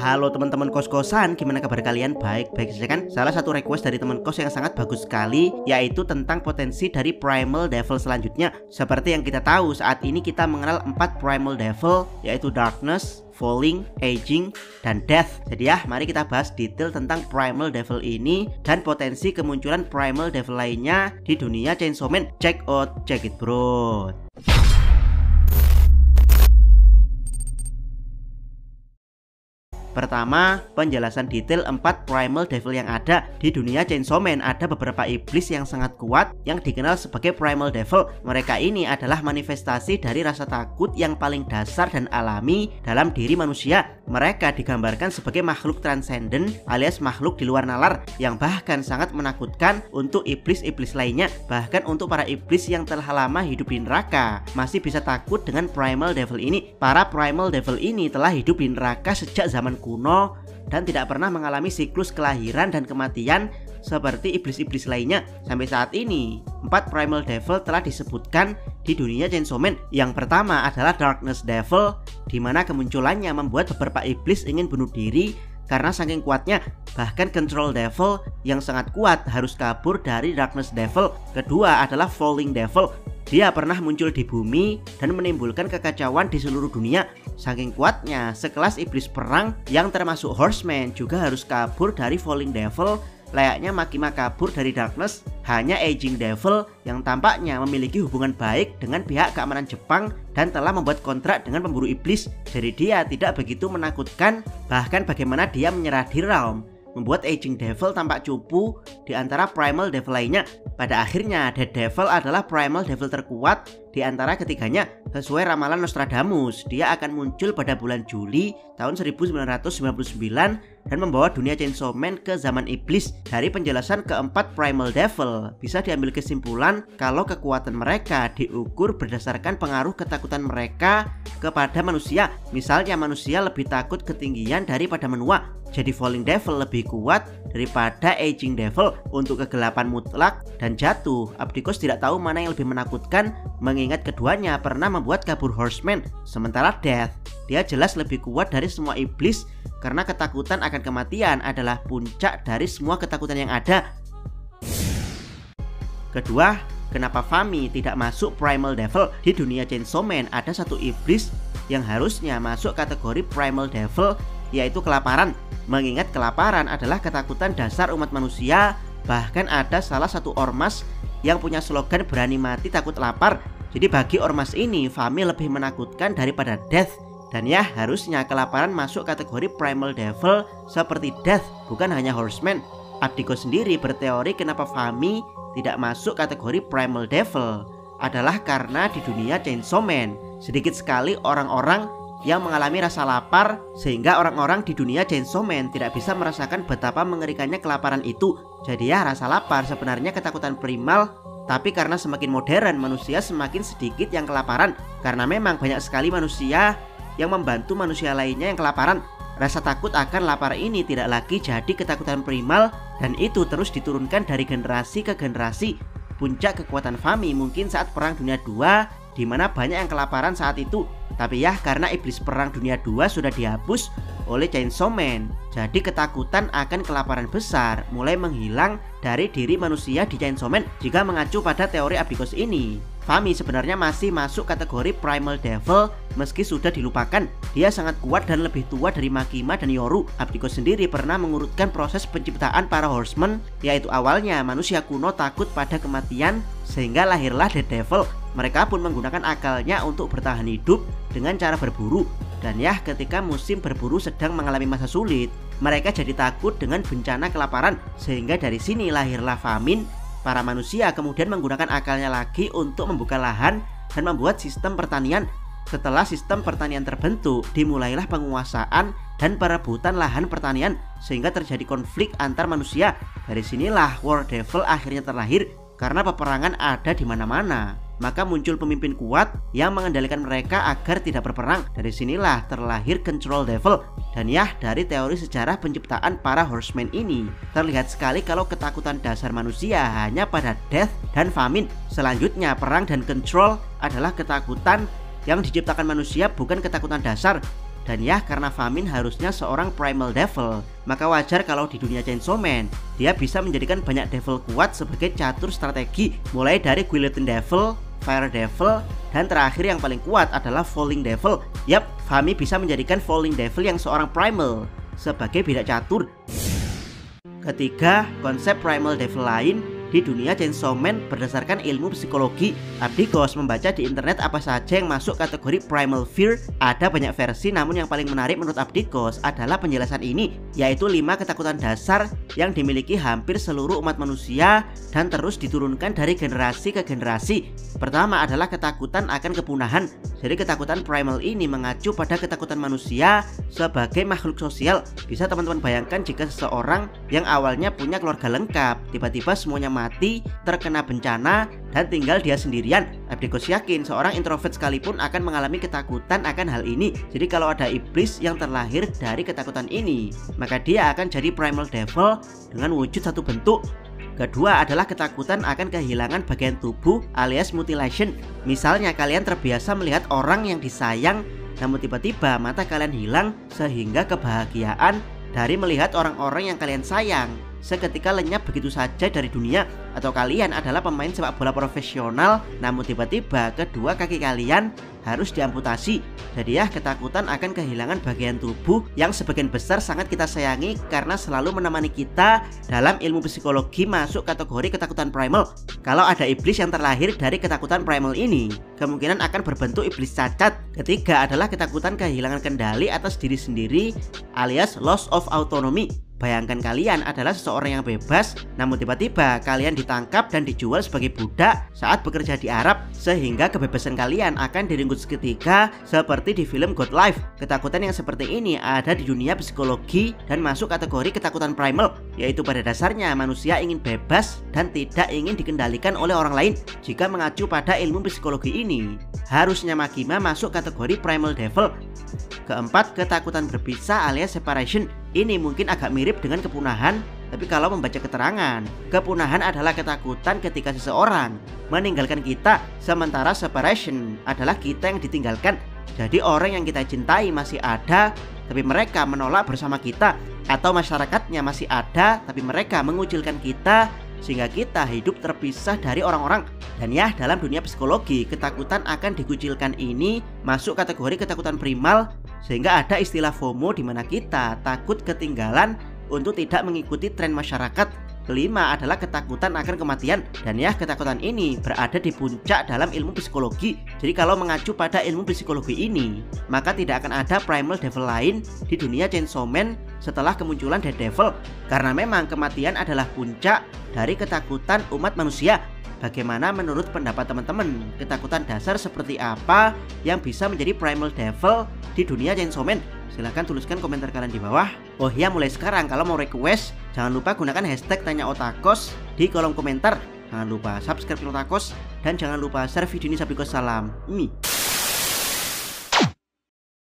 Halo teman-teman kos-kosan, gimana kabar kalian? Baik-baik saja kan? Salah satu request dari teman kos yang sangat bagus sekali, yaitu tentang potensi dari Primal Devil selanjutnya. Seperti yang kita tahu, saat ini kita mengenal 4 Primal Devil, yaitu Darkness, Falling, Aging, dan Death. Jadi ya, mari kita bahas detail tentang Primal Devil ini dan potensi kemunculan Primal Devil lainnya di dunia Chainsaw Man. Check it bro. Pertama, penjelasan detail 4 Primal Devil yang ada di dunia Chainsaw Man. Ada beberapa iblis yang sangat kuat yang dikenal sebagai Primal Devil. Mereka ini adalah manifestasi dari rasa takut yang paling dasar dan alami dalam diri manusia. Mereka digambarkan sebagai makhluk transenden alias makhluk di luar nalar yang bahkan sangat menakutkan untuk iblis-iblis lainnya. Bahkan untuk para iblis yang telah lama hidup di neraka masih bisa takut dengan Primal Devil ini. Para Primal Devil ini telah hidup di neraka sejak zaman kuno dan tidak pernah mengalami siklus kelahiran dan kematian seperti iblis-iblis lainnya. Sampai saat ini 4 Primal Devil telah disebutkan di dunia Chainsaw Man. Yang pertama adalah Darkness Devil, di mana kemunculannya membuat beberapa iblis ingin bunuh diri karena saking kuatnya. Bahkan Control Devil yang sangat kuat harus kabur dari Darkness Devil. Kedua adalah Falling Devil. Dia pernah muncul di bumi dan menimbulkan kekacauan di seluruh dunia. Saking kuatnya, sekelas iblis perang yang termasuk Horseman juga harus kabur dari Falling Devil. Layaknya Makima kabur dari Darkness. Hanya Aging Devil yang tampaknya memiliki hubungan baik dengan pihak keamanan Jepang dan telah membuat kontrak dengan pemburu iblis. Jadi dia tidak begitu menakutkan. Bahkan bagaimana dia menyerah di Realm membuat Aging Devil tampak cupu di antara Primal Devil lainnya. Pada akhirnya Dead Devil adalah Primal Devil terkuat di antara ketiganya. Sesuai ramalan Nostradamus, dia akan muncul pada bulan Juli tahun 1999 dan membawa dunia Chainsaw Man ke zaman iblis. Dari penjelasan keempat Primal Devil, bisa diambil kesimpulan kalau kekuatan mereka diukur berdasarkan pengaruh ketakutan mereka kepada manusia. Misalnya manusia lebih takut ketinggian daripada menua, jadi Falling Devil lebih kuat daripada Aging Devil untuk kegelapan mutlak dan jatuh. Abdikos tidak tahu mana yang lebih menakutkan, mengingat keduanya pernah membuat kabur Horseman. Sementara Death, dia jelas lebih kuat dari semua iblis karena ketakutan akan kematian adalah puncak dari semua ketakutan yang ada. Kedua, kenapa Fami tidak masuk Primal Devil? Di dunia Chainsaw Man ada satu iblis yang harusnya masuk kategori Primal Devil, yaitu kelaparan. Mengingat kelaparan adalah ketakutan dasar umat manusia. Bahkan ada salah satu ormas yang punya slogan berani mati takut lapar. Jadi bagi ormas ini, Fami lebih menakutkan daripada Death. Dan ya, harusnya kelaparan masuk kategori Primal Devil seperti Death, bukan hanya Horseman. Abdiko sendiri berteori kenapa Fami tidak masuk kategori Primal Devil adalah karena di dunia Chainsaw Man sedikit sekali orang-orang yang mengalami rasa lapar, sehingga orang-orang di dunia Chainsaw Man tidak bisa merasakan betapa mengerikannya kelaparan itu. Jadi ya, rasa lapar sebenarnya ketakutan primal, tapi karena semakin modern manusia semakin sedikit yang kelaparan. Karena memang banyak sekali manusia yang membantu manusia lainnya yang kelaparan. Rasa takut akan lapar ini tidak lagi jadi ketakutan primal, dan itu terus diturunkan dari generasi ke generasi. Puncak kekuatan Fami mungkin saat Perang Dunia II, di mana banyak yang kelaparan saat itu. Tapi ya, karena iblis Perang Dunia II sudah dihapus oleh Chainsaw Man, jadi ketakutan akan kelaparan besar mulai menghilang dari diri manusia di Chainsaw Man. Jika mengacu pada teori Abdikos ini, Fami sebenarnya masih masuk kategori Primal Devil meski sudah dilupakan. Dia sangat kuat dan lebih tua dari Makima dan Yoru. Abdikos sendiri pernah mengurutkan proses penciptaan para Horsemen, yaitu awalnya manusia kuno takut pada kematian sehingga lahirlah Dead Devil. Mereka pun menggunakan akalnya untuk bertahan hidup dengan cara berburu. Dan ya, ketika musim berburu sedang mengalami masa sulit, mereka jadi takut dengan bencana kelaparan. Sehingga dari sini lahirlah famine. Para manusia kemudian menggunakan akalnya lagi untuk membuka lahan dan membuat sistem pertanian. Setelah sistem pertanian terbentuk, dimulailah penguasaan dan perebutan lahan pertanian, sehingga terjadi konflik antar manusia. Dari sinilah War Devil akhirnya terlahir. Karena peperangan ada di mana-mana, maka muncul pemimpin kuat yang mengendalikan mereka agar tidak berperang. Dari sinilah terlahir Control Devil. Dan ya, dari teori sejarah penciptaan para Horsemen ini terlihat sekali kalau ketakutan dasar manusia hanya pada Death dan Famine. Selanjutnya, perang dan control adalah ketakutan yang diciptakan manusia, bukan ketakutan dasar. Dan ya, karena Famin harusnya seorang primal devil, maka wajar kalau di dunia Chainsaw Man dia bisa menjadikan banyak devil kuat sebagai catur strategi, mulai dari Guillotine Devil, Fire Devil, dan terakhir yang paling kuat adalah Falling Devil. Yap, Fami bisa menjadikan Falling Devil yang seorang primal sebagai bidak catur. Ketiga, konsep primal devil lain di dunia Chainsaw Man berdasarkan ilmu psikologi. Abdikos membaca di internet apa saja yang masuk kategori primal fear. Ada banyak versi, namun yang paling menarik menurut Abdikos adalah penjelasan ini, yaitu 5 ketakutan dasar yang dimiliki hampir seluruh umat manusia dan terus diturunkan dari generasi ke generasi. Pertama adalah ketakutan akan kepunahan. Jadi ketakutan primal ini mengacu pada ketakutan manusia sebagai makhluk sosial. Bisa teman-teman bayangkan jika seseorang yang awalnya punya keluarga lengkap, tiba-tiba semuanya mati, terkena bencana, dan tinggal dia sendirian. Abdikos yakin seorang introvert sekalipun akan mengalami ketakutan akan hal ini. Jadi kalau ada iblis yang terlahir dari ketakutan ini, maka dia akan jadi primal devil dengan wujud satu bentuk. Kedua adalah ketakutan akan kehilangan bagian tubuh alias mutilation. Misalnya kalian terbiasa melihat orang yang disayang, namun tiba-tiba mata kalian hilang sehingga kebahagiaan dari melihat orang-orang yang kalian sayang seketika lenyap begitu saja dari dunia. Atau kalian adalah pemain sepak bola profesional, namun tiba-tiba kedua kaki kalian harus diamputasi. Jadi ya, ketakutan akan kehilangan bagian tubuh yang sebagian besar sangat kita sayangi karena selalu menemani kita dalam ilmu psikologi masuk kategori ketakutan primal. Kalau ada iblis yang terlahir dari ketakutan primal ini, kemungkinan akan berbentuk iblis cacat. Ketiga adalah ketakutan kehilangan kendali atas diri sendiri alias loss of autonomy. Bayangkan kalian adalah seseorang yang bebas, namun tiba-tiba kalian ditangkap dan dijual sebagai budak saat bekerja di Arab, sehingga kebebasan kalian akan diringkus seketika seperti di film God Life. Ketakutan yang seperti ini ada di dunia psikologi dan masuk kategori ketakutan primal, yaitu pada dasarnya manusia ingin bebas dan tidak ingin dikendalikan oleh orang lain. Jika mengacu pada ilmu psikologi ini, harusnya Makima masuk kategori primal devil. Keempat, ketakutan berpisah alias separation. Ini mungkin agak mirip dengan kepunahan, tapi kalau membaca keterangan, kepunahan adalah ketakutan ketika seseorang meninggalkan kita, sementara separation adalah kita yang ditinggalkan. Jadi orang yang kita cintai masih ada, tapi mereka menolak bersama kita, atau masyarakatnya masih ada, tapi mereka mengucilkan kita, sehingga kita hidup terpisah dari orang-orang. Dan ya, dalam dunia psikologi, ketakutan akan dikucilkan ini masuk kategori ketakutan primal, sehingga ada istilah FOMO di mana kita takut ketinggalan untuk tidak mengikuti tren masyarakat. Kelima adalah ketakutan akan kematian. Dan ya, ketakutan ini berada di puncak dalam ilmu psikologi. Jadi kalau mengacu pada ilmu psikologi ini, maka tidak akan ada primal devil lain di dunia Chainsaw Man setelah kemunculan Dead Devil. Karena memang kematian adalah puncak dari ketakutan umat manusia. Bagaimana menurut pendapat teman-teman? Ketakutan dasar seperti apa yang bisa menjadi primal devil di dunia Chainsaw Man? Silahkan tuliskan komentar kalian di bawah. Oh ya, mulai sekarang kalau mau request, jangan lupa gunakan hashtag Tanya Otakos di kolom komentar. Jangan lupa subscribe Otakos dan jangan lupa share video ini. Salam.